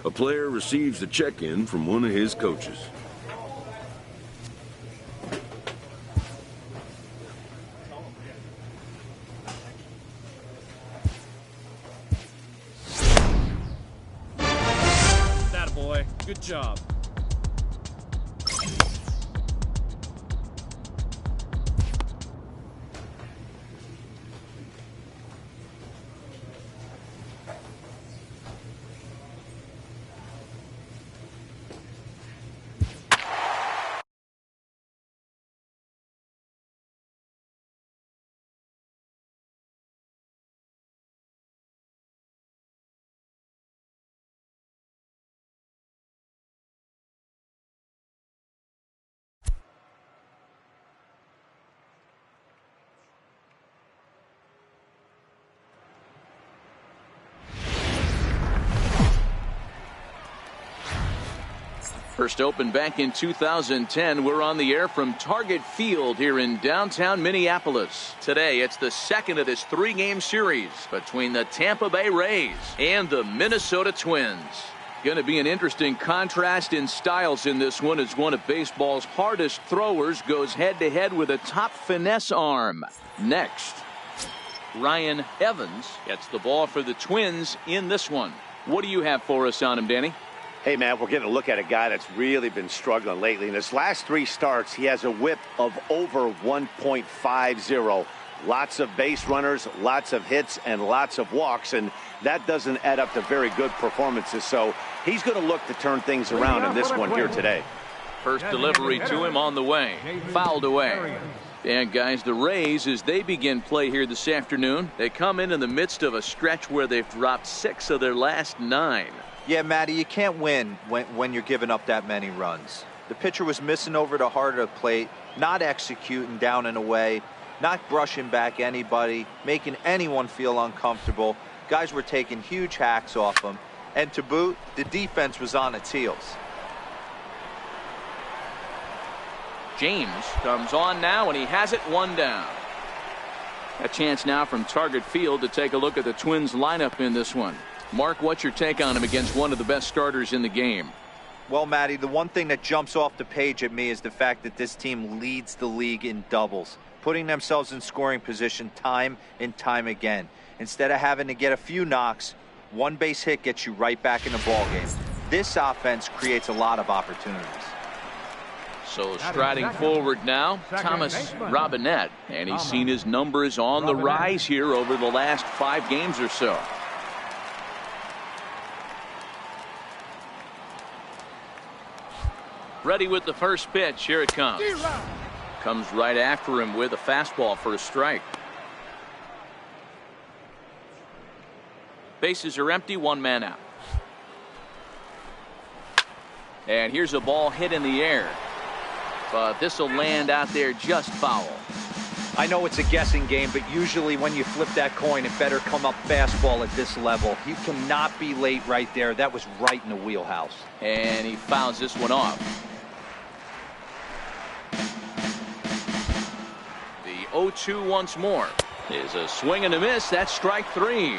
A player receives a check-in from one of his coaches. That boy. Good job. First opened back in 2010. We're on the air from Target Field here in downtown Minneapolis. Today, it's the second of this three-game series between the Tampa Bay Rays and the Minnesota Twins. Going to be an interesting contrast in styles in this one as one of baseball's hardest throwers goes head-to-head with a top finesse arm. Next, Ryan Evans gets the ball for the Twins in this one. What do you have for us on him, Danny? Hey, man, we're getting a look at a guy that's really been struggling lately. In his last three starts, he has a whip of over 1.50. Lots of base runners, lots of hits, and lots of walks, and that doesn't add up to very good performances. So he's going to look to turn things around in this one here today. First delivery to him on the way. Fouled away. And, guys, the Rays, as they begin play here this afternoon, they come in the midst of a stretch where they've dropped 6 of their last 9. Yeah, Matty, you can't win when you're giving up that many runs. The pitcher was missing over the heart of the plate, not executing down and away, not brushing back anybody, making anyone feel uncomfortable. Guys were taking huge hacks off him. And to boot, the defense was on its heels. James comes on now, and he has it 1 down. A chance now from Target Field to take a look at the Twins lineup in this one. Mark, what's your take on him against one of the best starters in the game? Well, Matty, the one thing that jumps off the page at me is the fact that this team leads the league in doubles, putting themselves in scoring position time and time again. Instead of having to get a few knocks, one base hit gets you right back in the ballgame. This offense creates a lot of opportunities. So striding forward now, Thomas Robinette, and he's seen his numbers on the rise here over the last 5 games or so. Ready with the first pitch. Here it comes. Comes right after him with a fastball for a strike. Bases are empty, 1 man out. And here's a ball hit in the air. But this will land out there just foul. I know it's a guessing game, but usually when you flip that coin, it better come up fastball at this level. You cannot be late right there. That was right in the wheelhouse. And he fouls this one off. The 0-2 once more is a swing and a miss. That's strike 3.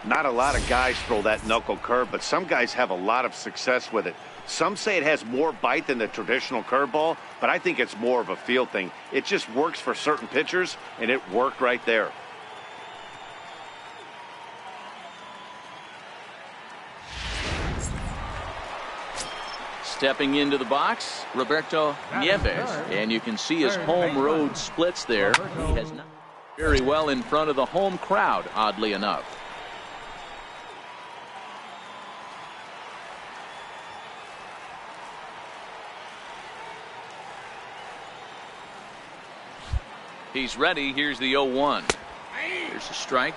Not a lot of guys throw that knuckle curve, but some guys have a lot of success with it. Some say it has more bite than the traditional curveball, but I think it's more of a feel thing. It just works for certain pitchers, and it worked right there. Stepping into the box, Roberto Nieves, and you can see his home road splits there. He has not very well in front of the home crowd, oddly enough. He's ready. Here's the 0-1. Here's a strike.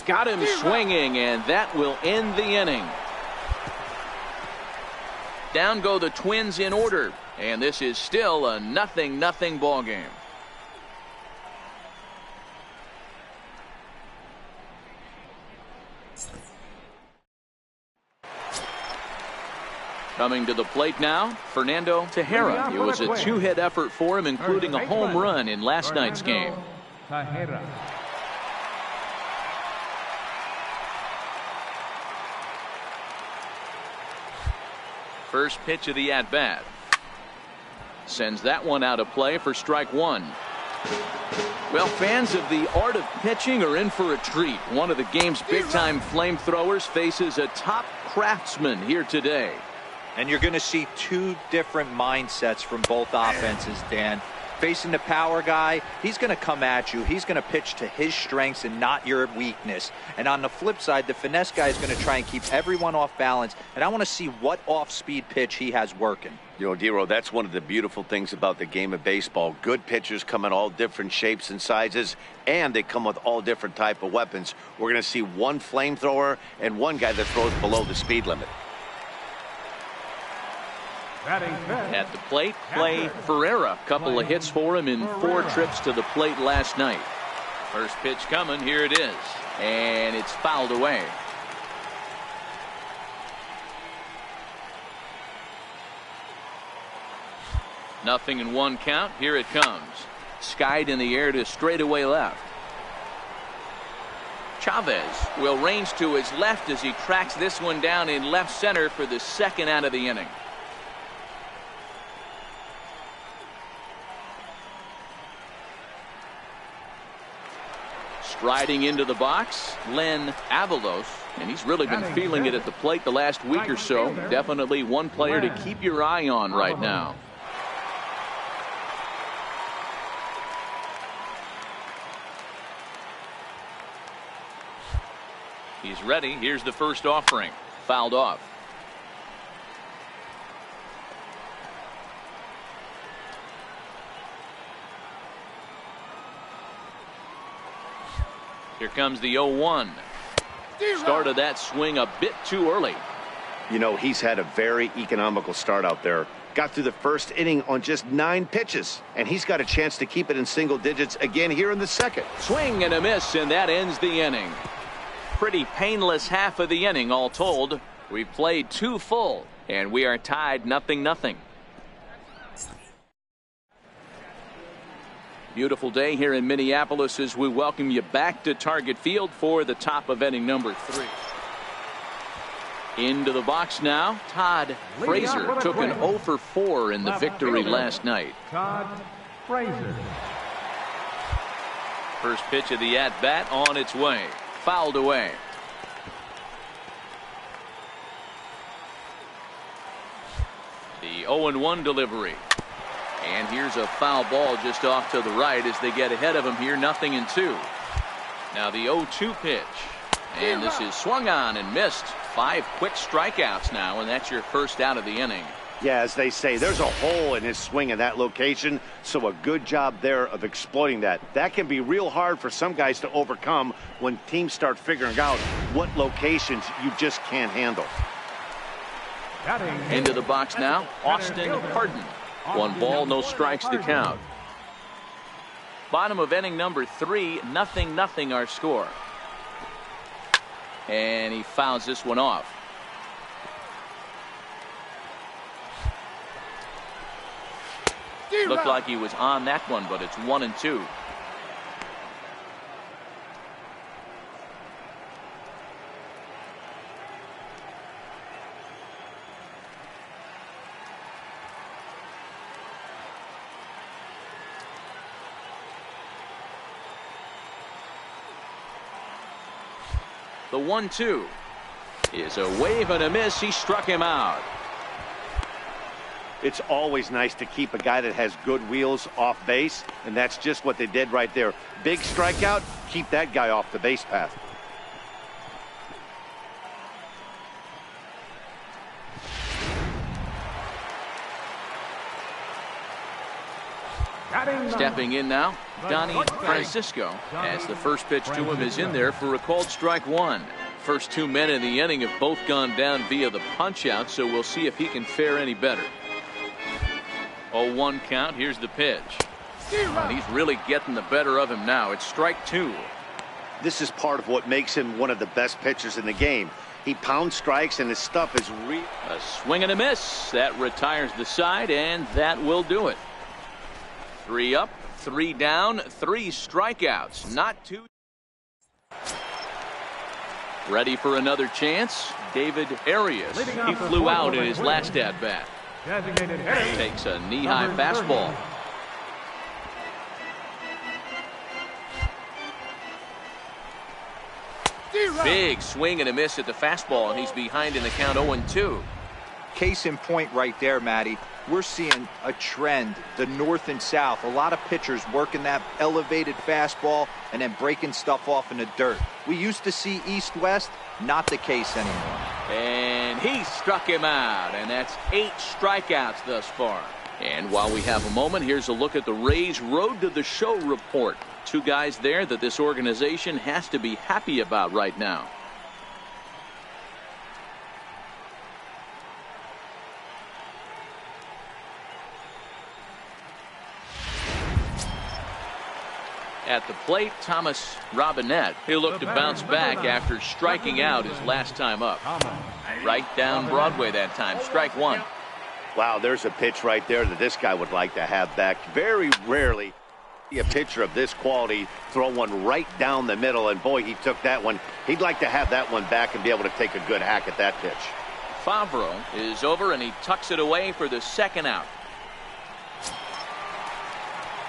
Got him swinging, and that will end the inning. Down go the Twins in order, and this is still a 0-0 ball game. Coming to the plate now, Fernando Tejera. It was a two-hit effort for him, including a home run in last night's game. First pitch of the at-bat. Sends that one out of play for strike one. Well, fans of the art of pitching are in for a treat. One of the game's big-time flamethrowers faces a top craftsman here today. And you're going to see two different mindsets from both offenses, Dan. Facing the power guy, he's going to come at you. He's going to pitch to his strengths and not your weakness. And on the flip side, the finesse guy is going to try and keep everyone off balance. And I want to see what off-speed pitch he has working. You know, Dero, that's one of the beautiful things about the game of baseball. Good pitchers come in all different shapes and sizes, and they come with all different type of weapons. We're going to see one flamethrower and one guy that throws below the speed limit. At the plate, Clay Ferreira. Couple of hits for him in 4 trips to the plate last night. First pitch coming. Here it is. And it's fouled away. Nothing in 1 count. Here it comes. Skied in the air to straightaway left. Chavez will range to his left as he tracks this one down in left center for the second out of the inning. Striding into the box, Len Avalos, and he's really been feeling it at the plate the last week or so. Definitely one player to keep your eye on right now. He's ready. Here's the first offering. Fouled off. Here comes the 0-1. Started that swing a bit too early. You know, he's had a very economical start out there. Got through the first inning on just 9 pitches, and he's got a chance to keep it in single digits again here in the second. Swing and a miss, and that ends the inning. Pretty painless half of the inning all told. We played 2 full, and we are tied 0-0. Beautiful day here in Minneapolis as we welcome you back to Target Field for the top of inning number 3. Into the box now. Todd Frazier took an 0 for 4 in the victory last night. Todd Frazier. First pitch of the at-bat on its way. Fouled away. The 0-1 delivery. And here's a foul ball just off to the right as they get ahead of him here. 0-2. Now the 0-2 pitch. And this is swung on and missed. 5 quick strikeouts now, and that's your first out of the inning. Yeah, as they say, there's a hole in his swing in that location, so a good job there of exploiting that. That can be real hard for some guys to overcome when teams start figuring out what locations you just can't handle. Into the box now, Austin Harden. 1 ball, no strikes to count. Bottom of inning number 3, 0-0 our score. And he fouls this one off. Looked like he was on that one, but it's 1-2. The 1-2 is a wave and a miss. He struck him out. It's always nice to keep a guy that has good wheels off base, and that's just what they did right there. Big strikeout, keep that guy off the base path. Stepping in now, Donnie Francisco, as the first pitch to him is in there for a called strike 1. First 2 men in the inning have both gone down via the punch out, so we'll see if he can fare any better. 0-1 count. Here's the pitch. And he's really getting the better of him now. It's strike 2. This is part of what makes him one of the best pitchers in the game. He pounds strikes, and his stuff is real. A swing and a miss. That retires the side, and that will do it. 3 up, 3 down, 3 strikeouts. Not too. Ready for another chance. David Arias. He flew out in his last at-bat. Takes a knee-high fastball. Big swing and a miss at the fastball, and he's behind in the count 0-2. Case in point right there, Matty. We're seeing a trend, the north and south. A lot of pitchers working that elevated fastball and then breaking stuff off in the dirt. We used to see east-west, not the case anymore. And he struck him out, and that's 8 strikeouts thus far. And while we have a moment, here's a look at the Rays' Road to the Show report. 2 guys there that this organization has to be happy about right now. At the plate, Thomas Robinette. He'll look to bounce back after striking out his last time up. Right down Broadway that time. Strike 1. Wow, there's a pitch right there that this guy would like to have back. Very rarely see a pitcher of this quality throw one right down the middle, and boy, he took that one. He'd like to have that one back and be able to take a good hack at that pitch. Favreau is over, and he tucks it away for the second out.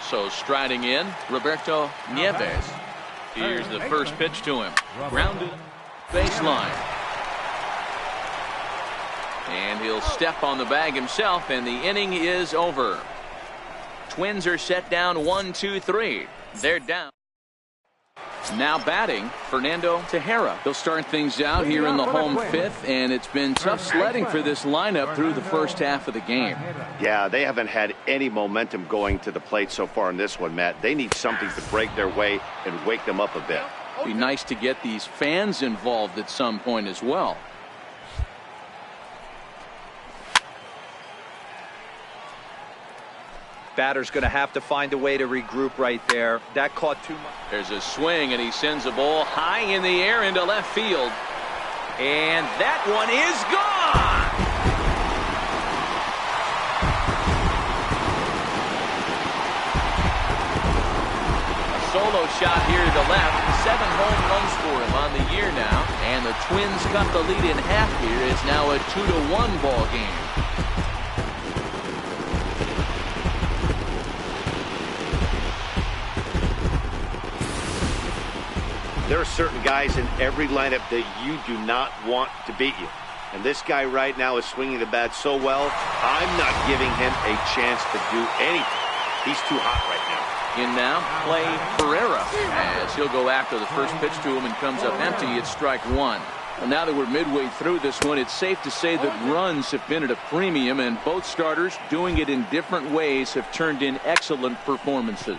So striding in, Roberto Nieves. Here's the first pitch to him. Grounded baseline. And he'll step on the bag himself, and the inning is over. Twins are set down 1-2-3. They're down. Now batting, Fernando Tejera. They'll start things out here in the home 5th, and it's been tough sledding for this lineup through the first half of the game. Yeah, they haven't had any momentum going to the plate so far in this one, Matt. They need something to break their way and wake them up a bit. Be nice to get these fans involved at some point as well. Batter's going to have to find a way to regroup right there. That caught too much. There's a swing, and he sends a ball high in the air into left field. And that one is gone! A solo shot here to the left. 7 home runs for him on the year now. And the Twins cut the lead in half here. It's now a 2-1 ball game. There are certain guys in every lineup that you do not want to beat you. And this guy right now is swinging the bat so well, I'm not giving him a chance to do anything. He's too hot right now. In now, play Pereira, as he'll go after the first pitch to him and comes up empty. It's strike 1. Well, now that we're midway through this one, it's safe to say that runs have been at a premium, and both starters, doing it in different ways, have turned in excellent performances.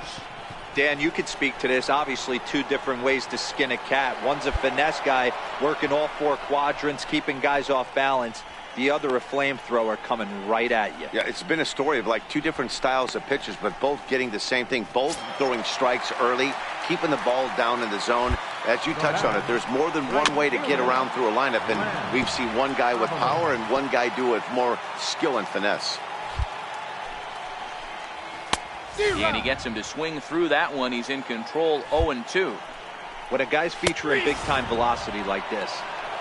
Dan, you could speak to this. Obviously, 2 different ways to skin a cat. One's a finesse guy working all 4 quadrants, keeping guys off balance. The other a flamethrower coming right at you. Yeah, it's been a story of like 2 different styles of pitchers, but both getting the same thing. Both throwing strikes early, keeping the ball down in the zone. As you touched on it, there's more than one way to get around through a lineup, and we've seen one guy with power and one guy do it with more skill and finesse. And he gets him to swing through that one. He's in control 0-2. When a guy's featuring big-time velocity like this,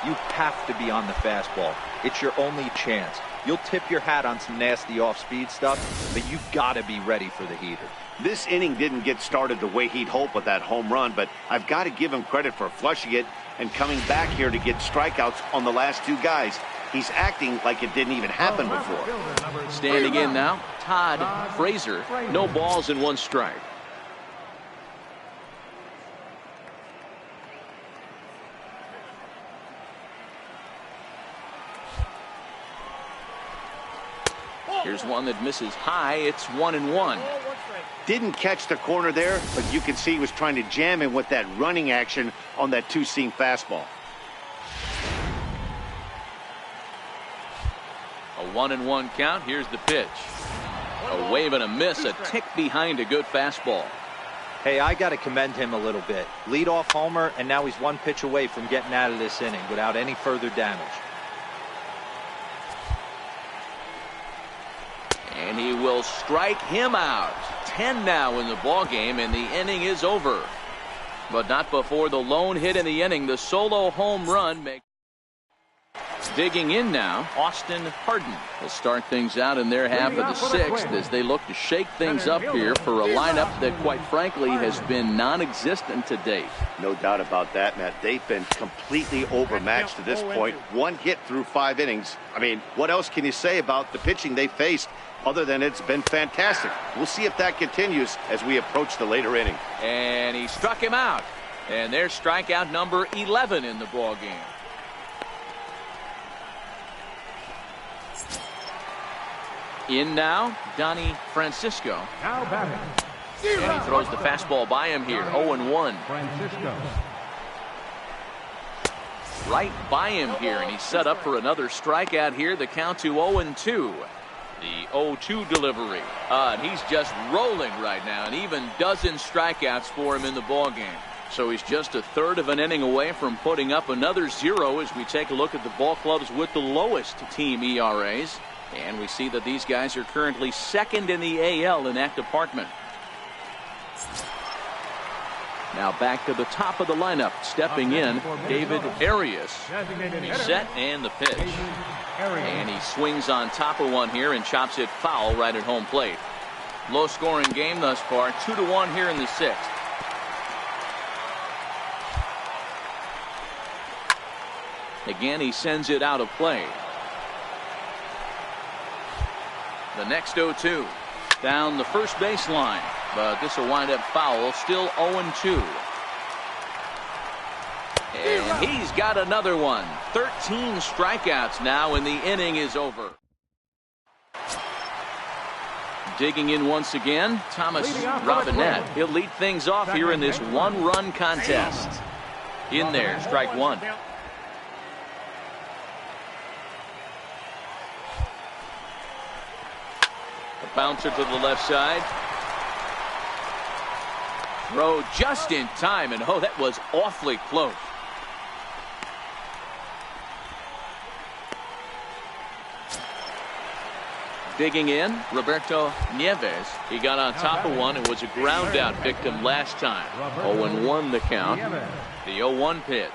you have to be on the fastball. It's your only chance. You'll tip your hat on some nasty off-speed stuff, but you got to be ready for the heater. This inning didn't get started the way he'd hoped with that home run, but I've got to give him credit for flushing it and coming back here to get strikeouts on the last 2 guys. He's acting like it didn't even happen before. Standing in now, Todd Frazier. No balls and 1 strike. Here's one that misses high. It's 1-1. Didn't catch the corner there, but you can see he was trying to jam him with that running action on that 2-seam fastball. A 1-1 count. Here's the pitch. A wave and a miss, a tick behind a good fastball. Hey, I got to commend him a little bit. Lead-off homer, and now he's one pitch away from getting out of this inning without any further damage. And he will strike him out. 10 now in the ball game, and the inning is over. But not before the lone hit in the inning. The solo home run makes. Digging in now, Austin Harden will start things out in their half of the sixth as they look to shake things up here for a lineup that, quite frankly, has been non-existent to date. No doubt about that, Matt. They've been completely overmatched to this point. One hit through 5 innings. I mean, what else can you say about the pitching they faced other than it's been fantastic? We'll see if that continues as we approach the later inning. And he struck him out. And there's strikeout number 11 in the ball game. In now, Donnie Francisco. Now batting. And he throws the fastball by him here. 0-1. Francisco. Right by him here, and he's set up for another strikeout here. The count to 0-2. The 0-2 delivery. And he's just rolling right now, and even dozen strikeouts for him in the ball game. So he's just a third of an inning away from putting up another 0 as we take a look at the ball clubs with the lowest team ERAs. And we see that these guys are currently second in the AL in that department. Now back to the top of the lineup. Stepping in, David Arias. He's set, and the pitch. And he swings on top of one here and chops it foul right at home plate. Low scoring game thus far. 2-1 here in the sixth. Again, he sends it out of play. The next 0-2 down the first baseline, but this will wind up foul. Still 0-2. And he's got another one. 13 strikeouts now, and the inning is over. Digging in once again, Thomas Robinette. He'll lead things off here in this one-run contest. In there, strike one. Bouncer to the left side. Throw just in time, and oh, that was awfully close. Digging in, Roberto Nieves. He got on top of one and was a ground out victim last time. 0-1 the count. The 0-1 pitch.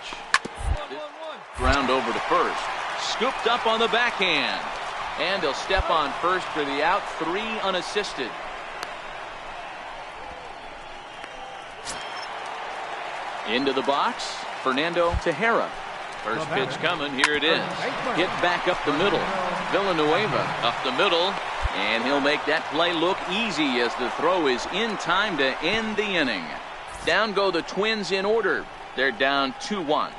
Ground over to first. Scooped up on the backhand. And he'll step on first for the out. 3 unassisted. Into the box, Fernando Tejera. First pitch coming. Here it is. Hit back up the middle. Villanueva up the middle. And he'll make that play look easy as the throw is in time to end the inning. Down go the Twins in order. They're down 2-1.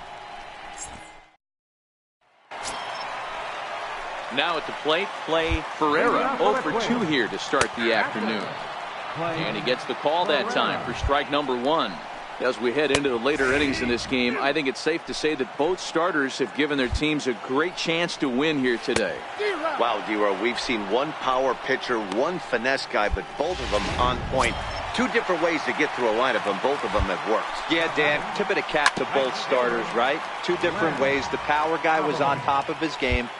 Now at the plate, Clay Ferreira. 0 for 2 here to start the afternoon. And he gets the call that time for strike number 1. As we head into the later innings in this game, I think it's safe to say that both starters have given their teams a great chance to win here today. Wow, D-Row, we've seen one power pitcher, one finesse guy, but both of them on point. 2 different ways to get through a lineup, and both of them have worked. Yeah, Dan, tip of the cap to both starters, right? 2 different ways. The power guy was on top of his game.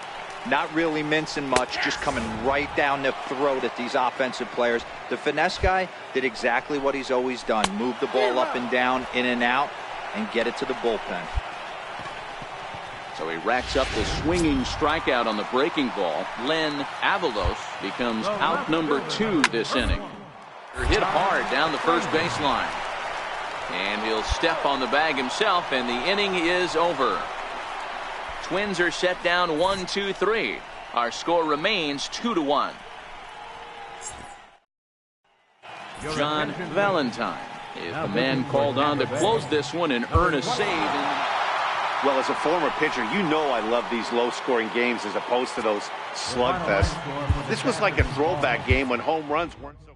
Not really mincing much, just coming right down the throat at these offensive players. The finesse guy did exactly what he's always done. Move the ball up and down, in and out, and get it to the bullpen. So he racks up the swinging strikeout on the breaking ball. Len Avalos becomes out number 2 this inning. Hit hard down the first baseline. And he'll step on the bag himself, and the inning is over. Twins are set down 1-2-3. Our score remains 2-1. John Valentine is the man called on to close this one and earn a save. Well, as a former pitcher, you know I love these low-scoring games as opposed to those slugfests. This was like a throwback game when home runs weren't so